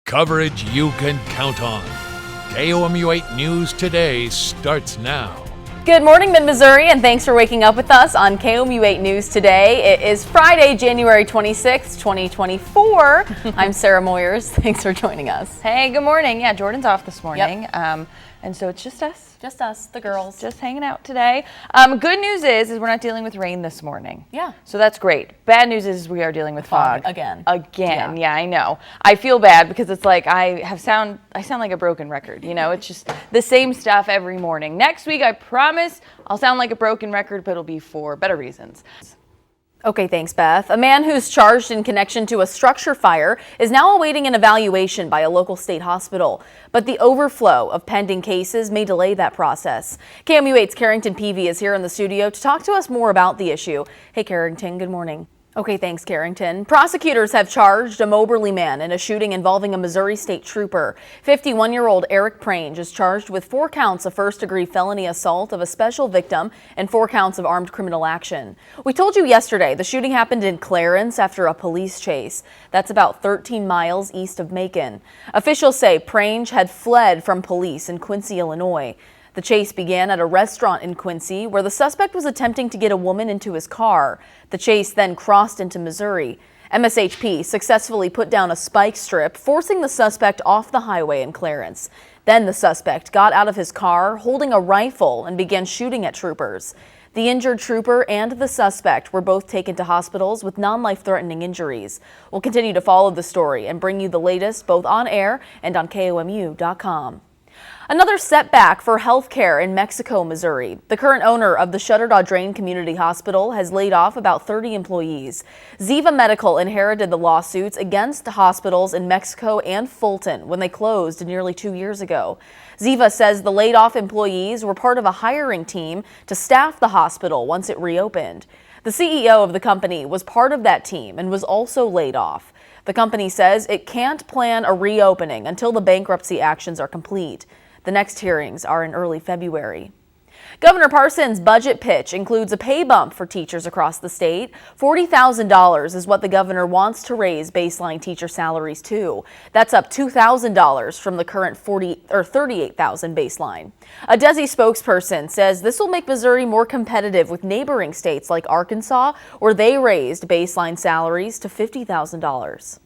Coverage you can count on. KOMU 8 News Today starts now. Good morning, Mid-Missouri, and thanks for waking up with us on KOMU 8 News Today. It is Friday, January 26th, 2024. I'm Sarah Moyers. Thanks for joining us. Hey, good morning. Yeah, Jordan's off this morning, Yep. and so it's just us. Just us, the girls. Just hanging out today. Good news is we're not dealing with rain this morning. Yeah. So that's great. Bad news is we are dealing with fog. Again. Yeah, I know. I feel bad because it's like I sound like a broken record. You know, it's just the same stuff every morning. Next week, I promise I'll sound like a broken record, but it'll be for better reasons. Okay, thanks, Beth. A man who's charged in connection to a structure fire is now awaiting an evaluation by a local state hospital. But the overflow of pending cases may delay that process. KOMU 8's Carrington Peavy is here in the studio to talk to us more about the issue. Hey, Carrington, good morning. Okay, thanks, Carrington. Prosecutors have charged a Moberly man in a shooting involving a Missouri State trooper. 51-year-old Eric Prange is charged with 4 counts of first-degree felony assault of a special victim and 4 counts of armed criminal action. We told you yesterday the shooting happened in Clarence after a police chase. That's about 13 miles east of Macon. Officials say Prange had fled from police in Quincy, Illinois. The chase began at a restaurant in Quincy where the suspect was attempting to get a woman into his car. The chase then crossed into Missouri. MSHP successfully put down a spike strip, forcing the suspect off the highway in Clarence. Then the suspect got out of his car holding a rifle and began shooting at troopers. The injured trooper and the suspect were both taken to hospitals with non-life-threatening injuries. We'll continue to follow the story and bring you the latest both on air and on KOMU.com. Another setback for health care in Mexico, Missouri. The current owner of the Shutter-Drain Community Hospital has laid off about 30 employees. Ziva Medical inherited the lawsuits against the hospitals in Mexico and Fulton when they closed nearly 2 years ago. Ziva says the laid-off employees were part of a hiring team to staff the hospital once it reopened. The CEO of the company was part of that team and was also laid off. The company says it can't plan a reopening until the bankruptcy actions are complete. The next hearings are in early February. Governor Parson's budget pitch includes a pay bump for teachers across the state. $40,000 is what the governor wants to raise baseline teacher salaries to. That's up $2,000 from the current $38,000 baseline. A DESE spokesperson says this will make Missouri more competitive with neighboring states like Arkansas, where they raised baseline salaries to $50,000.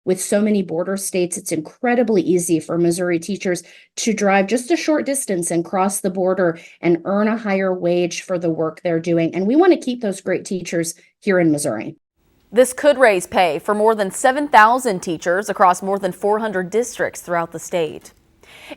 With so many border states, it's incredibly easy for Missouri teachers to drive just a short distance and cross the border and earn a higher wage for the work they're doing. And we want to keep those great teachers here in Missouri. This could raise pay for more than 7,000 teachers across more than 400 districts throughout the state.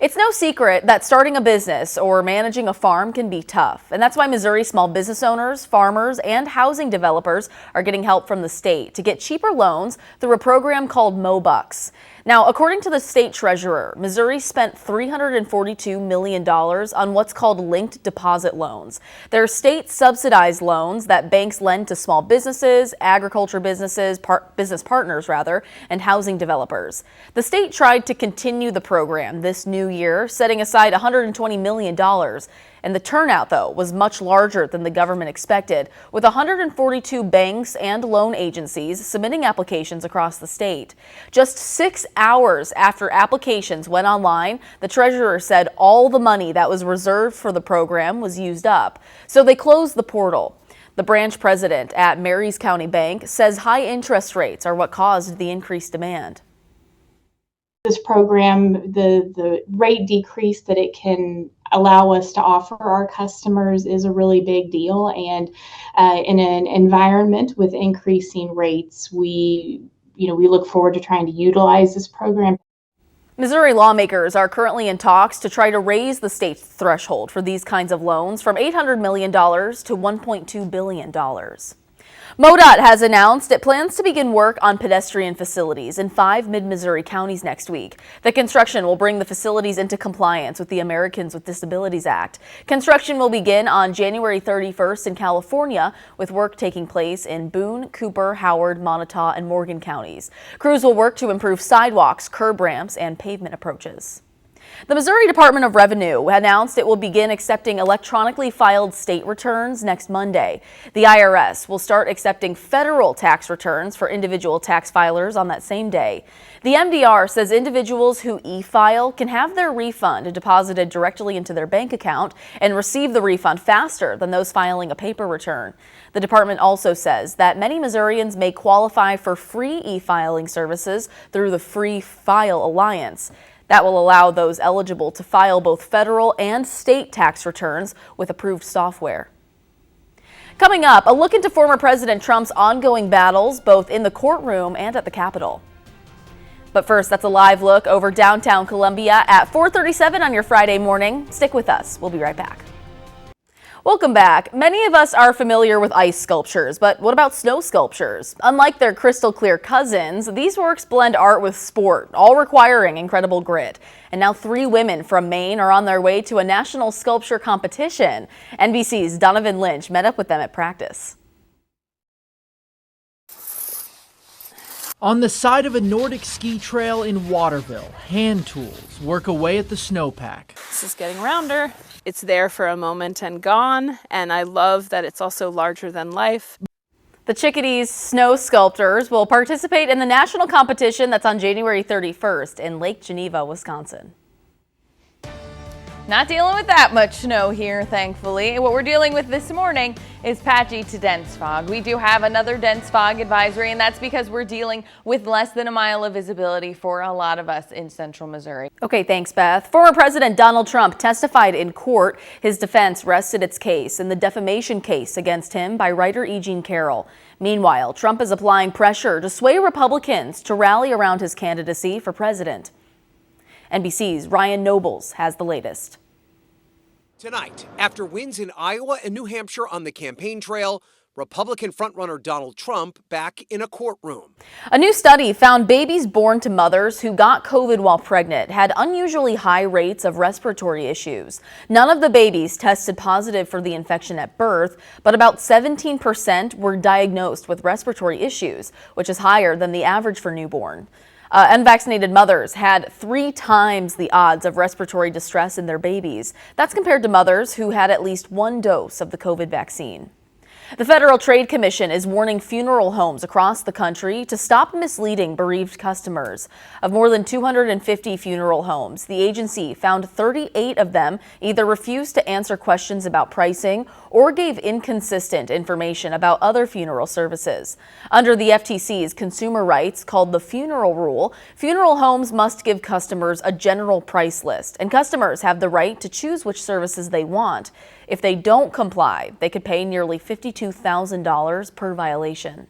It's no secret that starting a business or managing a farm can be tough, and that's why Missouri small business owners, farmers, and housing developers are getting help from the state to get cheaper loans through a program called MoBucks. Now, according to the state treasurer, Missouri spent $342 million on what's called linked deposit loans. They're state-subsidized loans that banks lend to small businesses, agriculture businesses, business partners, and housing developers. The state tried to continue the program this new year, setting aside $120 million. And the turnout, though, was much larger than the government expected, with 142 banks and loan agencies submitting applications across the state. Just 6 hours after applications went online, the treasurer said all the money that was reserved for the program was used up. So they closed the portal. The branch president at Marys County Bank says high interest rates are what caused the increased demand. This program, the rate decrease that it can allow us to offer our customers is a really big deal. And in an environment with increasing rates, we look forward to trying to utilize this program. Missouri lawmakers are currently in talks to try to raise the state's threshold for these kinds of loans from $800 million to $1.2 billion. MoDOT has announced it plans to begin work on pedestrian facilities in 5 mid-Missouri counties next week. The construction will bring the facilities into compliance with the Americans with Disabilities Act. Construction will begin on January 31st in California, with work taking place in Boone, Cooper, Howard, Montauk, and Morgan counties. Crews will work to improve sidewalks, curb ramps, and pavement approaches. The Missouri Department of Revenue announced it will begin accepting electronically filed state returns next Monday. The IRS will start accepting federal tax returns for individual tax filers on that same day. The MDR says individuals who e-file can have their refund deposited directly into their bank account and receive the refund faster than those filing a paper return. The department also says that many Missourians may qualify for free e-filing services through the Free File Alliance. That will allow those eligible to file both federal and state tax returns with approved software. Coming up, a look into former President Trump's ongoing battles both in the courtroom and at the Capitol. But first, that's a live look over downtown Columbia at 4:37 on your Friday morning. Stick with us. We'll be right back. Welcome back. Many of us are familiar with ice sculptures, but what about snow sculptures? Unlike their crystal clear cousins, these works blend art with sport, all requiring incredible grit. And now 3 women from Maine are on their way to a national sculpture competition. NBC's Donovan Lynch met up with them at practice. On the side of a Nordic ski trail in Waterville, hand tools work away at the snowpack. This is getting rounder. It's there for a moment and gone, and I love that it's also larger than life. The Chickadees snow sculptors will participate in the national competition that's on January 31st in Lake Geneva, Wisconsin. Not dealing with that much snow here, thankfully. What we're dealing with this morning is patchy to dense fog. We do have another dense fog advisory, and that's because we're dealing with less than a mile of visibility for a lot of us in central Missouri. Okay, thanks, Beth. Former President Donald Trump testified in court. His defense rested its case in the defamation case against him by writer E. Jean Carroll. Meanwhile, Trump is applying pressure to sway Republicans to rally around his candidacy for president. NBC's Ryan Nobles has the latest. Tonight, after wins in Iowa and New Hampshire on the campaign trail, Republican frontrunner Donald Trump back in a courtroom. A new study found babies born to mothers who got COVID while pregnant had unusually high rates of respiratory issues. None of the babies tested positive for the infection at birth, but about 17% were diagnosed with respiratory issues, which is higher than the average for newborn. Unvaccinated mothers had 3 times the odds of respiratory distress in their babies. That's compared to mothers who had at least 1 dose of the COVID vaccine. The Federal Trade Commission is warning funeral homes across the country to stop misleading bereaved customers. Of more than 250 funeral homes, the agency found 38 of them either refused to answer questions about pricing or gave inconsistent information about other funeral services. Under the FTC's consumer rights called the Funeral Rule, funeral homes must give customers a general price list, and customers have the right to choose which services they want. If they don't comply, they could pay nearly $52,000 per violation.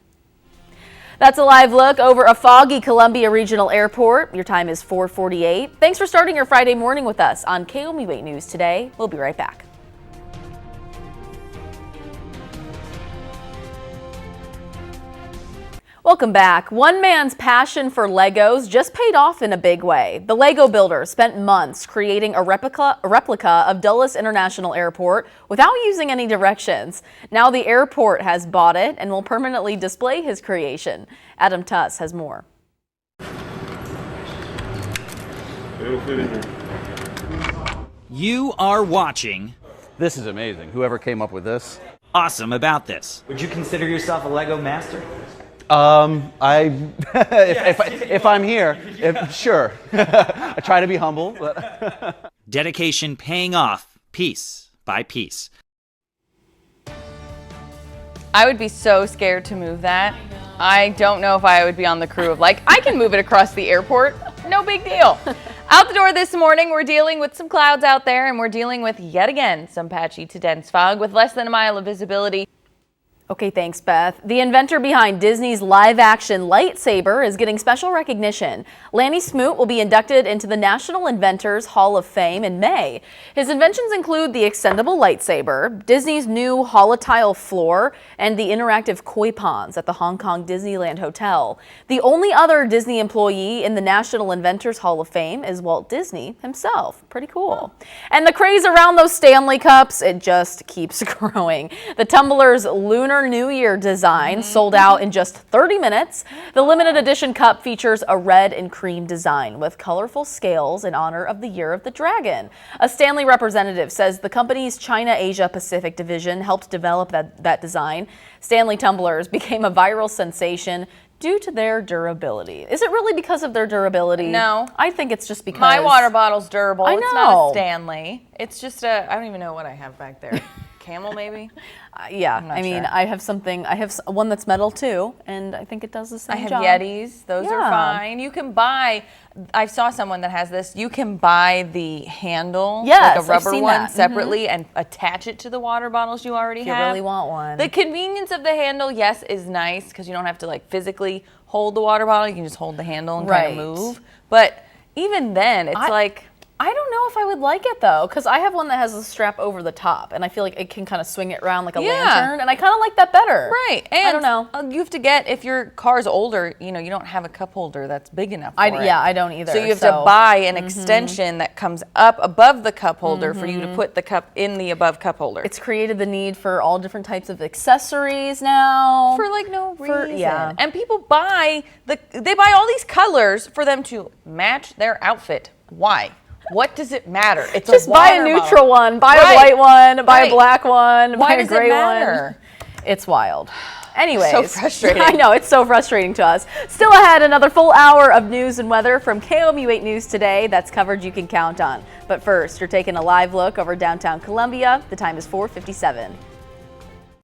That's a live look over a foggy Columbia Regional Airport. Your time is 4:48. Thanks for starting your Friday morning with us on KOMU 8 News Today. We'll be right back. Welcome back. One man's passion for Legos just paid off in a big way. The Lego builder spent months creating a replica of Dulles International Airport without using any directions. Now the airport has bought it and will permanently display his creation. Adam Tuss has more. You are watching. This is amazing. Whoever came up with this. Awesome about this. Would you consider yourself a Lego master? If I'm here, sure. I try to be humble. But Dedication paying off piece by piece. I would be so scared to move that. I don't know if I would be on the crew of I can move it across the airport. No big deal. Out the door this morning, we're dealing with some clouds out there, and we're dealing with, yet again, some patchy to dense fog with less than a mile of visibility. Okay, thanks, Beth. The inventor behind Disney's live-action lightsaber is getting special recognition. Lanny Smoot will be inducted into the National Inventors Hall of Fame in May. His inventions include the extendable lightsaber, Disney's new holotile floor, and the interactive koi ponds at the Hong Kong Disneyland Hotel. The only other Disney employee in the National Inventors Hall of Fame is Walt Disney himself. Pretty cool. And the craze around those Stanley Cups, it just keeps growing. The tumbler's lunar Lunar New Year design sold out in just 30 minutes. The limited edition cup features a red and cream design with colorful scales in honor of the Year of the Dragon. A Stanley representative says the company's China Asia Pacific division helped develop that design. Stanley tumblers became a viral sensation due to their durability. Is it really because of their durability? No. I think it's just because... My water bottle's durable. I It's not know. a Stanley. It's just I don't even know what I have back there. Camel, maybe? Yeah, I'm not I mean, sure. I have one that's metal too, and I think it does the same I have job. Yetis. Those are Yeah. fine. You can buy, I saw someone that has this. You can buy the handle, Yes, like a I've rubber seen one that. separately and attach it to the water bottles you already If you have. really want one. The convenience of the handle, yes, is nice because you don't have to like physically hold the water bottle. You can just hold the handle and kind Right. of move. But even then, it's like... I don't know if I would like it though, because I have one that has a strap over the top, and I feel like it can kind of swing it around like a lantern, and I kind of like that better. Right, and I don't know. You have to get, if your car's older, you don't have a cup holder that's big enough for it. Yeah, I don't either. So you have to buy an extension that comes up above the cup holder for you to put the cup in the above cup holder. It's created the need for all different types of accessories now. For like no reason. Yeah. And people buy all these colors for them to match their outfit. Why? What does it matter? It's just a buy a water neutral bottle. one, buy Right. a white one, buy Right. a black one, Why buy a does gray it matter? one. It's wild. Anyways, So frustrating. I know, it's so frustrating to us. Still ahead, another full hour of news and weather from KOMU 8 News Today. That's coverage you can count on. But first, you're taking a live look over downtown Columbia. The time is 4:57.